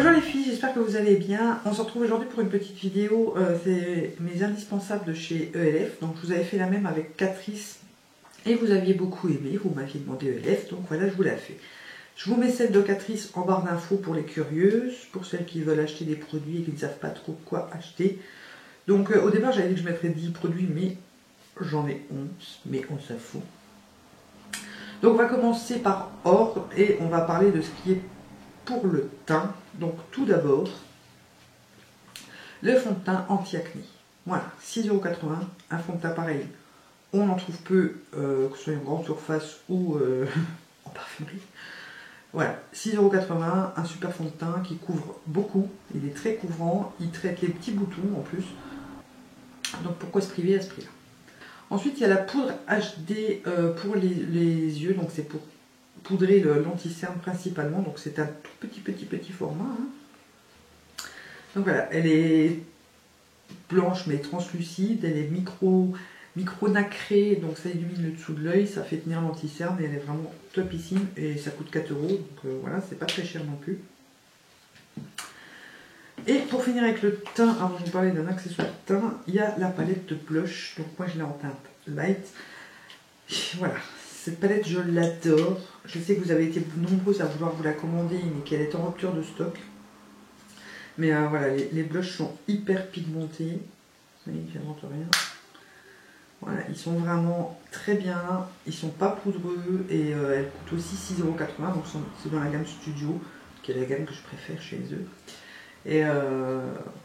Bonjour les filles, j'espère que vous allez bien. On se retrouve aujourd'hui pour une petite vidéo, c'est mes indispensables de chez ELF. Donc je vous avais fait la même avec Catrice et vous aviez beaucoup aimé, vous m'aviez demandé ELF, donc voilà, je vous la fais. Je vous mets celle de Catrice en barre d'infos pour les curieuses, pour celles qui veulent acheter des produits et qui ne savent pas trop quoi acheter. Donc au départ j'avais dit que je mettrais 10 produits, mais j'en ai 11, mais on s'en fout. Donc on va commencer par ordre et on va parler de ce qui est pour le teint. Donc tout d'abord, le fond de teint anti-acné. Voilà, 6,80 €, un fond de teint pareil. On en trouve peu, que ce soit en grande surface ou en parfumerie. Voilà, 6,80 €, un super fond de teint qui couvre beaucoup. Il est très couvrant, il traite les petits boutons en plus. Donc pourquoi se priver à ce prix-là? Ensuite, il y a la poudre HD pour les yeux. Donc c'est pour poudrer l'anti-cerne principalement. Donc c'est un tout petit format. Hein. Donc voilà, elle est blanche mais translucide. Elle est micro nacrée. Donc ça illumine le dessous de l'œil. Ça fait tenir l'anti-cerne et elle est vraiment topissime. Et ça coûte 4 €. Donc voilà, c'est pas très cher non plus. Et pour finir avec le teint, avant de vous parler d'un accessoire teint, il y a la palette de blush. Donc moi je l'ai en teinte light. Voilà, cette palette je l'adore. Je sais que vous avez été nombreux à vouloir vous la commander, mais qu'elle est en rupture de stock. Mais voilà, les blushs sont hyper pigmentés. Oui, j'invente rien. Voilà, ils sont vraiment très bien. Ils sont pas poudreux et elles coûtent aussi 6,80 €. Donc c'est dans la gamme Studio, qui est la gamme que je préfère chez eux. Et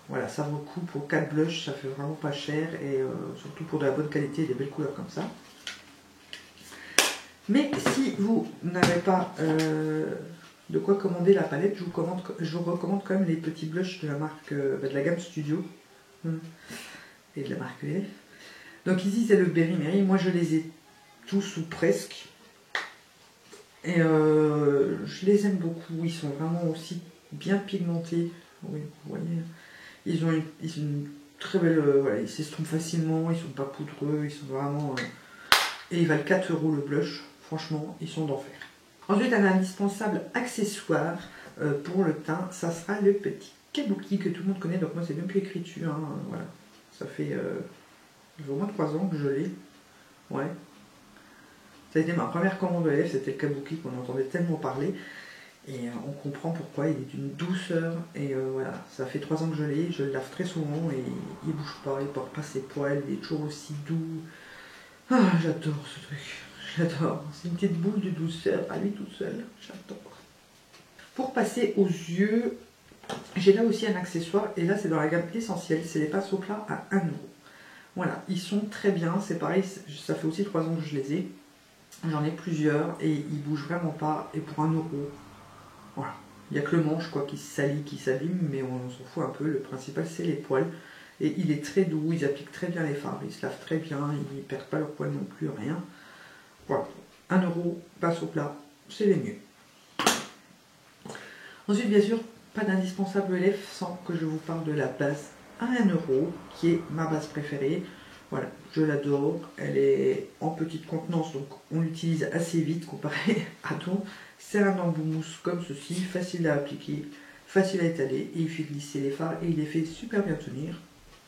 voilà, ça vaut le coup pour 4 blushs, ça fait vraiment pas cher et surtout pour de la bonne qualité et des belles couleurs comme ça. Mais si vous n'avez pas de quoi commander la palette, je vous recommande quand même les petits blushs de la marque de la gamme Studio et de la marque ELF. Donc ici c'est le Berry Merry, moi je les ai tous ou presque et je les aime beaucoup, ils sont vraiment aussi bien pigmentés. Oui, vous voyez, ils ont une très belle, voilà, ils s'estompent facilement, ils sont pas poudreux, ils sont vraiment, et ils valent 4 € le blush, franchement, ils sont d'enfer. Ensuite, un indispensable accessoire pour le teint, ça sera le petit kabuki que tout le monde connaît, donc moi c'est même plus écrit dessus, hein, voilà, ça fait au moins 3 ans que je l'ai, ouais. Ça a été ma première commande ELF, c'était le kabuki qu'on entendait tellement parler. Et on comprend pourquoi, il est d'une douceur et voilà, ça fait 3 ans que je l'ai, je le lave très souvent et il bouge pas, il porte pas ses poils, il est toujours aussi doux. Ah, j'adore ce truc, j'adore, c'est une petite boule de douceur à lui tout seul, j'adore. Pour passer aux yeux, j'ai là aussi un accessoire et là c'est dans la gamme essentielle, c'est les pinceaux au plat à 1 €. Voilà, ils sont très bien, c'est pareil, ça fait aussi 3 ans que je les ai, j'en ai plusieurs et ils bougent vraiment pas et pour 1 €. Voilà, il n'y a que le manche quoi, qui se salit, qui s'abîme, mais on s'en fout un peu. Le principal, c'est les poils. Et il est très doux, ils appliquent très bien les fards, ils se lavent très bien, ils ne perdent pas leurs poils non plus, rien. Voilà, 1 €, passe au plat, c'est les mieux. Ensuite, bien sûr, pas d'indispensable ELF sans que je vous parle de la base à 1 €, qui est ma base préférée. Voilà, je l'adore, elle est en petite contenance, donc on l'utilise assez vite comparé à tout. C'est un embout mousse comme ceci, facile à appliquer, facile à étaler, et il fait glisser les fards et il les fait super bien tenir.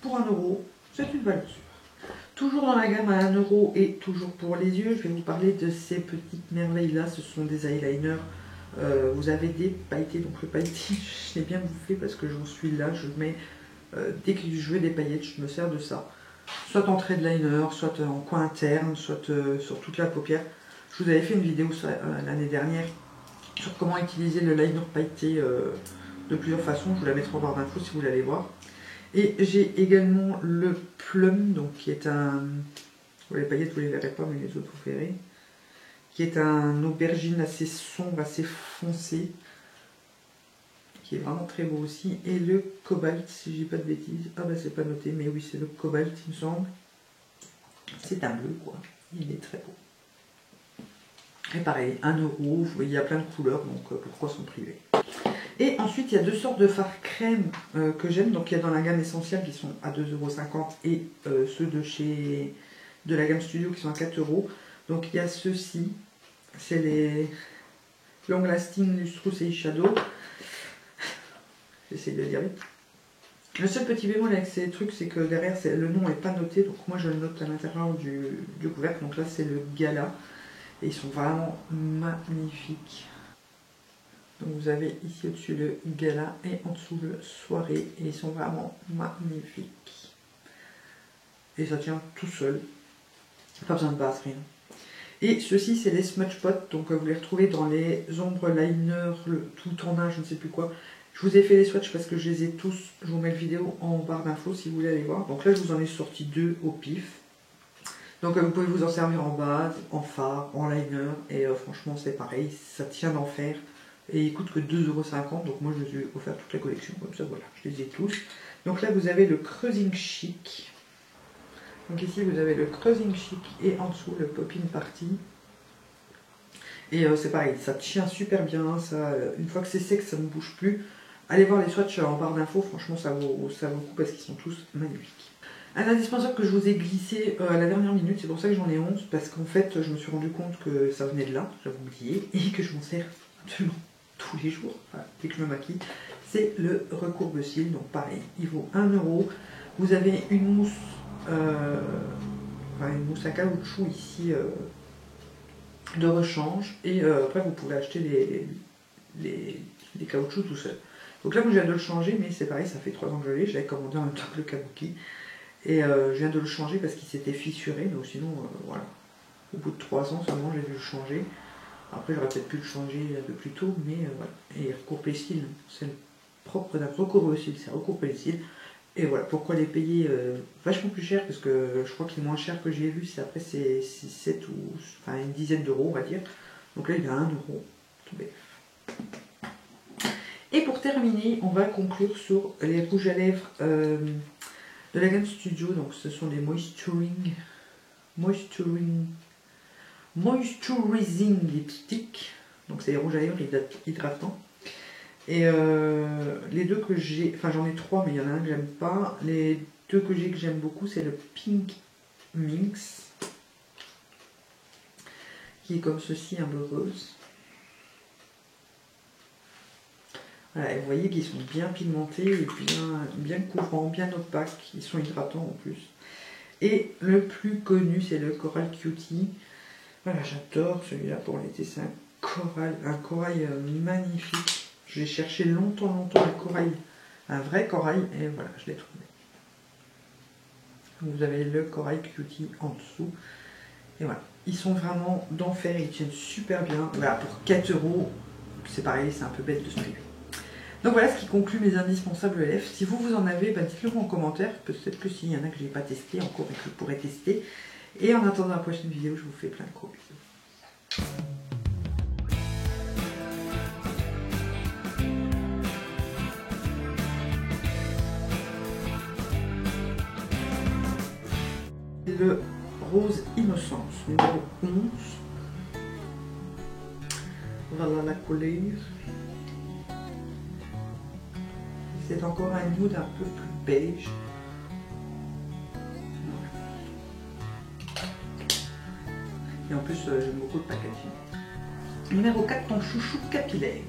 Pour 1 €, c'est une valeur sûre. Toujours dans la gamme à 1 € et toujours pour les yeux, je vais vous parler de ces petites merveilles là, ce sont des eyeliners. Vous avez des pailletés, donc le pailleté, je l'ai bien bouffé parce que j'en suis là, je mets, dès que je veux des paillettes, je me sers de ça. Soit en trait de liner, soit en coin interne, soit sur toute la paupière. Je vous avais fait une vidéo l'année dernière sur comment utiliser le liner pailleté de plusieurs façons. Je vous la mettrai en barre d'infos si vous voulez aller voir. Et j'ai également le plum, donc qui est un... Les paillettes vous ne les verrez pas, mais les autres vous verrez. Qui est un aubergine assez sombre, assez foncé. Qui est vraiment très beau aussi. Et le cobalt, si je dis pas de bêtises. Ah bah c'est pas noté, mais oui c'est le cobalt il me semble. C'est un bleu quoi. Il est très beau. Et pareil, 1 €, vous voyez, il y a plein de couleurs, donc pourquoi s'en priver. Et ensuite, il y a deux sortes de fards crème que j'aime. Donc il y a dans la gamme essentielle qui sont à 2,50 € et ceux de la gamme Studio qui sont à 4 €. Donc il y a ceux-ci, c'est les Long Lasting Lustrous Eyeshadow. J'essaie de le dire vite. Le seul petit bémol avec ces trucs, c'est que derrière, le nom n'est pas noté. Donc moi, je le note à l'intérieur du couvercle. Donc là, c'est le Gala. Et ils sont vraiment magnifiques. Donc vous avez ici au-dessus le Gala et en dessous le Soirée. Et ils sont vraiment magnifiques. Et ça tient tout seul. Pas besoin de base, rien. Et ceux-ci, c'est les smudge pots. Donc vous les retrouvez dans les ombres liner, le tout tournage, je ne sais plus quoi. Je vous ai fait les swatchs parce que je les ai tous. Je vous mets la vidéo en barre d'infos si vous voulez aller voir. Donc là, je vous en ai sorti 2 au pif. Donc vous pouvez vous en servir en base, en fard, en liner. Et franchement, c'est pareil. Ça tient d'enfer. Et il coûte que 2,50 €. Donc moi, je vous ai offert toute la collection. Comme ça, voilà. Je les ai tous. Donc là, vous avez le Cruising Chic. Donc ici, vous avez le Cruising Chic. Et en dessous, le Pop-In Party. Et c'est pareil. Ça tient super bien. Ça, une fois que c'est sec, ça ne bouge plus. Allez voir les swatchs en barre d'infos, franchement ça vaut le coup parce qu'ils sont tous magnifiques. Un indispensable que je vous ai glissé à la dernière minute, c'est pour ça que j'en ai 11, parce qu'en fait je me suis rendu compte que ça venait de là, j'avais oublié, et que je m'en sers absolument tous les jours, enfin, dès que je me maquille. C'est le recourbe-cils, donc pareil, il vaut 1 €. Vous avez une mousse, une mousse à caoutchouc ici de rechange, et après vous pouvez acheter les caoutchoucs tout seul. Donc là, moi, je viens de le changer, mais c'est pareil, ça fait 3 ans que je l'ai. Je l'avais commandé en même temps que le kabuki. Et je viens de le changer parce qu'il s'était fissuré. Donc sinon, voilà. Au bout de 3 ans seulement, j'ai dû le changer. Après, j'aurais peut-être pu le changer un peu plus tôt, mais voilà. Et recourber les cils, c'est le propre d'un recourbe-cils, c'est recourber les cils. Et voilà, pourquoi les payer vachement plus cher, parce que je crois que les moins chers que j'ai vus, c'est après c'est 7 ou enfin une dizaine d'euros, on va dire. Donc là, il est à 1 €. Tout bête. Et pour terminer, on va conclure sur les rouges à lèvres de la gamme Studio. Donc ce sont des Moisturizing Lipstick. Donc c'est les rouges à lèvres hydratants. Et les deux que j'ai, enfin j'en ai 3 mais il y en a un que j'aime pas. Les deux que j'ai que j'aime beaucoup, c'est le Pink Minx, qui est comme ceci, un bleu rose. Voilà, et vous voyez qu'ils sont bien pigmentés, et bien couvrants, bien opaques. Ils sont hydratants en plus. Et le plus connu, c'est le Coral Cutie. Voilà, j'adore celui-là pour l'été. C'est un corail magnifique. J'ai cherché longtemps un vrai corail, et voilà, je l'ai trouvé. Vous avez le Coral Cutie en dessous. Et voilà, ils sont vraiment d'enfer, ils tiennent super bien. Voilà, pour 4 €, c'est pareil, c'est un peu bête de se priver. Donc voilà ce qui conclut mes indispensables lèvres. Si vous en avez, dites-le moi en commentaire. Peut-être que s'il y en a que je n'ai pas testé encore et que je pourrais tester. Et en attendant la prochaine vidéo, je vous fais plein de gros bisous. Le Rose Innocence, numéro 11. Voilà la couleur. C'est encore un nude un peu plus beige. Et en plus, j'aime beaucoup le packaging. Numéro 4, ton chouchou capillaire.